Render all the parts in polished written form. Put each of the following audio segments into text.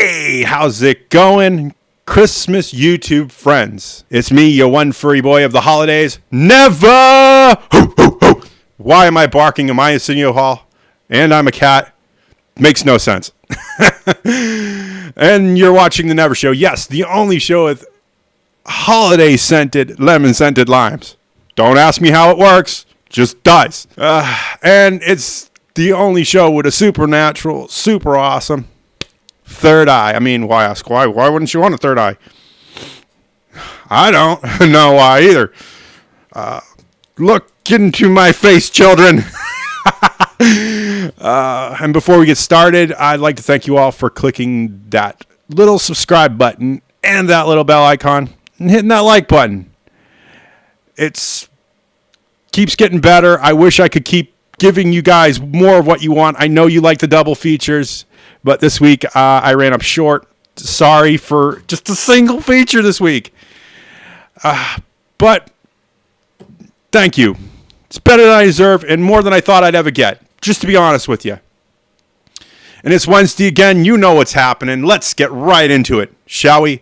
Hey, how's it going, Christmas YouTube friends? It's me, your one furry boy of the holidays. Never! Ho, ho, ho. Why am I barking? Am I in Arsenio Hall? And I'm a cat. Makes no sense. And you're watching The Never Show. Yes, the only show with holiday-scented, lemon-scented limes. Don't ask me how it works. Just does. And it's the only show with a supernatural, super awesome third eye. I mean, why ask why? Why wouldn't you want a third eye? I don't know why either. Look into my face, children. And before we get started, I'd like to thank you all for clicking that little subscribe button and that little bell icon and hitting that like button. It's keeps getting better. I wish I could keep giving you guys more of what you want. I know you like the double features, but this week I ran up short. Sorry for just a single feature this week. But thank you. It's better than I deserve and more than I thought I'd ever get, just to be honest with you. And it's Wednesday again. You know what's happening. Let's get right into it, shall we?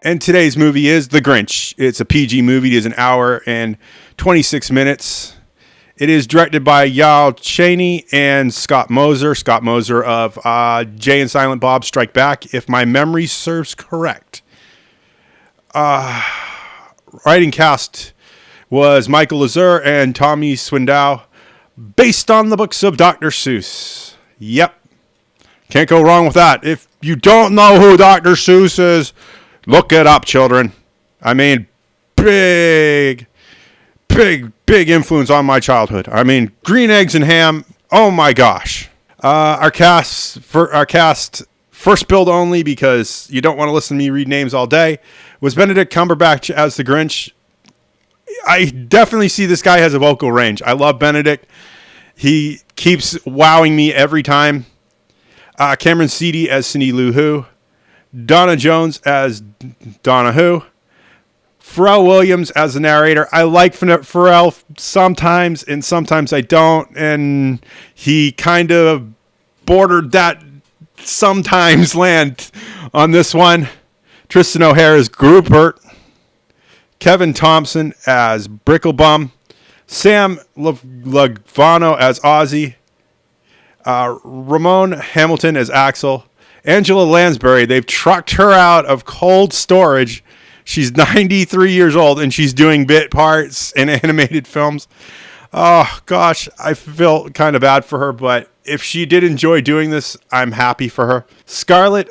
And today's movie is The Grinch. It's a PG movie. It is an hour and 26 minutes. It is directed by Yarrow Cheney and Scott Mosier. Scott Mosier of Jay and Silent Bob Strike Back, if my memory serves correct. Writing cast was Michael Lazur and Tommy Swindow, based on the books of Dr Seuss. Yep. Can't go wrong with that. If you don't know who Dr Seuss is, look it up, children. I mean, big influence on my childhood. I mean, Green Eggs and Ham. Oh my gosh. Our cast, first build only because you don't want to listen to me read names all day, was Benedict Cumberbatch as the Grinch. I definitely see this guy has a vocal range. I love Benedict. He keeps wowing me every time. Cameron Seedy as Cindy Lou Who. Donna Jones as Donna Who. Pharrell Williams as the narrator. I like Pharrell sometimes, and sometimes I don't. And he kind of bordered that sometimes land on this one. Tristan O'Hare as Groupert. Kevin Thompson as Bricklebum. Sam Logvano as Ozzy. Ramon Hamilton as Axel. Angela Lansbury, they've trucked her out of cold storage. She's 93 years old, and she's doing bit parts in animated films. Oh, gosh, I feel kind of bad for her, but if she did enjoy doing this, I'm happy for her. Scarlett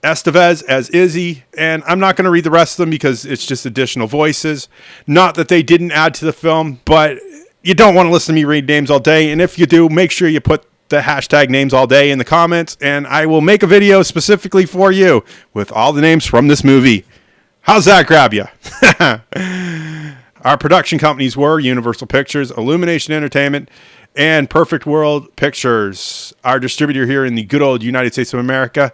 Estevez as Izzy, and I'm not going to read the rest of them because it's just additional voices. Not that they didn't add to the film, but you don't want to listen to me read names all day, and if you do, make sure you put the hashtag names all day in the comments, and I will make a video specifically for you with all the names from this movie. How's that grab you? Our production companies were Universal Pictures, Illumination Entertainment, and Perfect World Pictures. Our distributor here in the good old United States of America,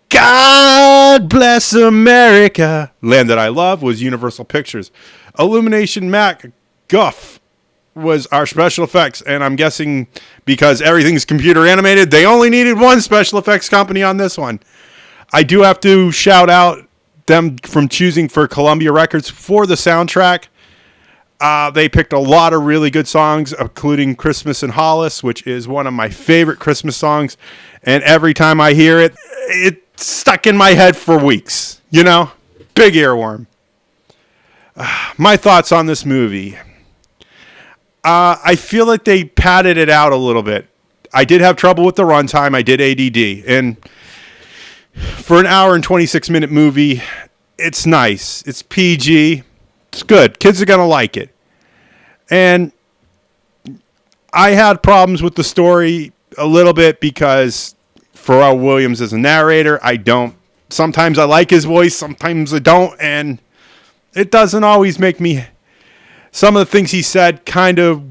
God bless America, land that I love, was Universal Pictures. Illumination Mac Guff was our special effects, and I'm guessing because everything's computer animated, they only needed one special effects company on this one. I do have to shout out them from choosing for Columbia Records for the soundtrack. They picked a lot of really good songs, including Christmas in Hollis, which is one of my favorite Christmas songs. And every time I hear it, it's stuck in my head for weeks. You know? Big earworm. My thoughts on this movie. I feel like they padded it out a little bit. I did have trouble with the runtime. I did ADD. And for an hour and 26-minute movie, it's nice. It's PG. It's good. Kids are going to like it. And I had problems with the story a little bit because Pharrell Williams is a narrator. Sometimes I like his voice, sometimes I don't, and it doesn't always make me... Some of the things he said kind of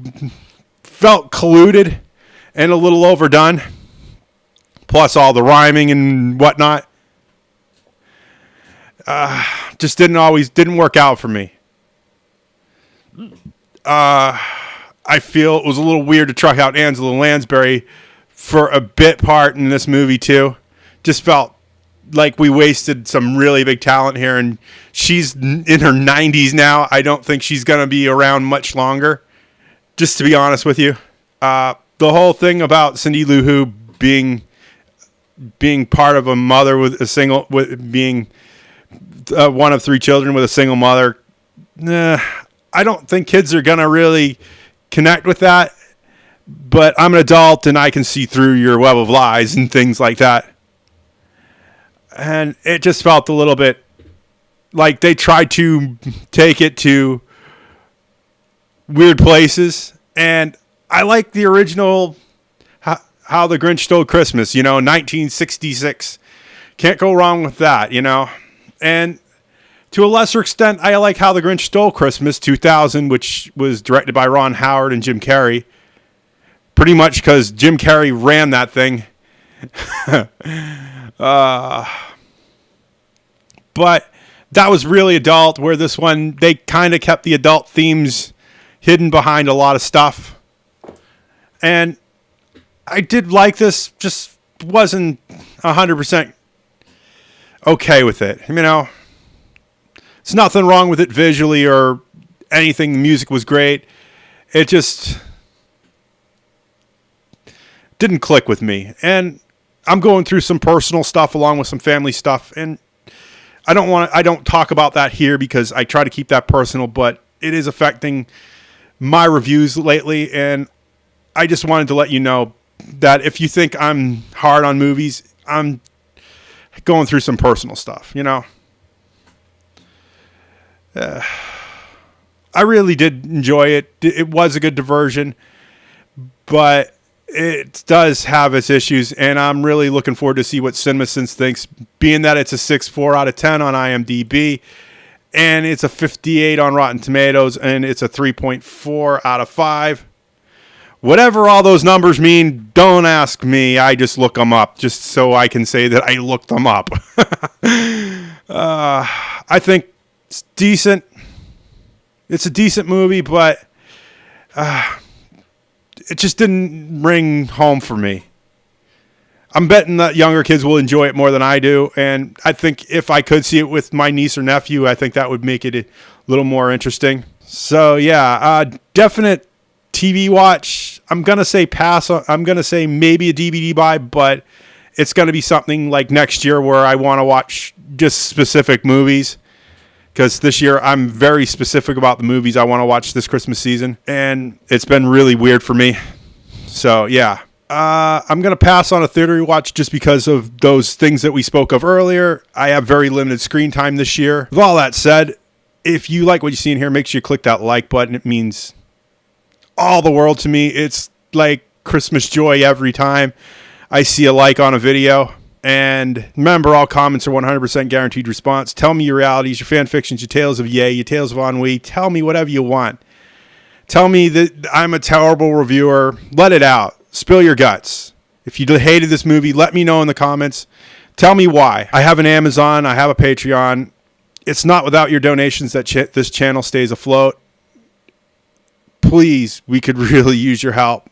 felt colluded and a little overdone. Plus all the rhyming and whatnot. Just didn't work out for me. I feel it was a little weird to truck out Angela Lansbury for a bit part in this movie too. Just felt like we wasted some really big talent here, and she's in her 90s now. I don't think she's going to be around much longer, just to be honest with you. The whole thing about Cindy Lou Who being part of a mother being one of three children with a single mother, I don't think kids are going to really connect with that, but I'm an adult and I can see through your web of lies and things like that. And it just felt a little bit like they tried to take it to weird places. And I like the original How the Grinch Stole Christmas, 1966. Can't go wrong with that, And to a lesser extent, I like How the Grinch Stole Christmas 2000, which was directed by Ron Howard and Jim Carrey. Pretty much because Jim Carrey ran that thing. But that was really adult, where this one, they kind of kept the adult themes hidden behind a lot of stuff. And I did like this, just wasn't 100% okay with it. It's nothing wrong with it visually or anything. The music was great. It just didn't click with me. And I'm going through some personal stuff along with some family stuff. And I don't talk about that here because I try to keep that personal, but it is affecting my reviews lately. And I just wanted to let you know that if you think I'm hard on movies, I'm going through some personal stuff, I really did enjoy it. It was a good diversion, but it does have its issues, and I'm really looking forward to see what CinemaSins thinks, being that it's a 6.4 out of 10 on IMDb, and it's a 58 on Rotten Tomatoes, and it's a 3.4 out of 5. Whatever all those numbers mean, don't ask me. I just look them up, just so I can say that I looked them up. I think it's decent. It's a decent movie, but it just didn't ring home for me. I'm betting that younger kids will enjoy it more than I do, and I think if I could see it with my niece or nephew, I think that would make it a little more interesting. So yeah, definite TV watch. I'm gonna say pass. I'm gonna say maybe a DVD buy, but it's gonna be something like next year where I want to watch just specific movies. Because this year I'm very specific about the movies I want to watch this Christmas season. And it's been really weird for me. So, yeah. I'm going to pass on a theater watch just because of those things that we spoke of earlier. I have very limited screen time this year. With all that said, if you like what you see in here, make sure you click that like button. It means all the world to me. It's like Christmas joy every time I see a like on a video. And remember, all comments are 100% guaranteed response. Tell me your realities, your fan fictions, your tales of yay, your tales of ennui. Tell me whatever you want. Tell me that I'm a terrible reviewer. Let it out. Spill your guts. If you hated this movie, let me know in the comments. Tell me why. I have an Amazon. I have a Patreon. It's not without your donations that this channel stays afloat. Please, we could really use your help.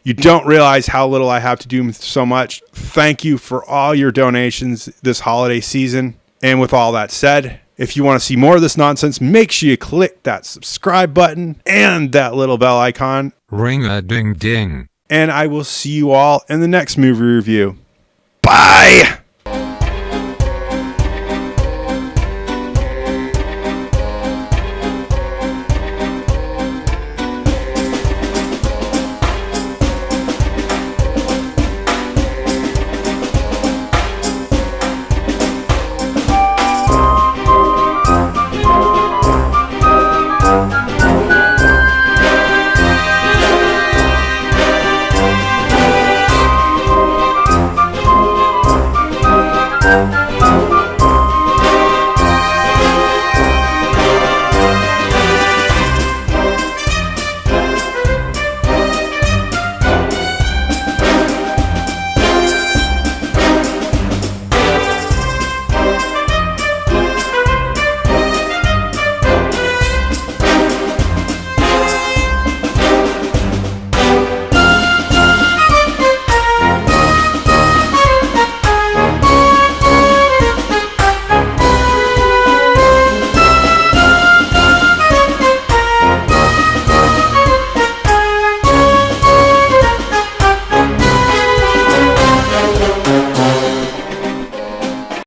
You don't realize how little I have to do so much. Thank you for all your donations this holiday season. And with all that said, If you want to see more of this nonsense, make sure you click that subscribe button and that little bell icon. Ring-a-ding-ding. And I will see you all in the next movie review. Bye!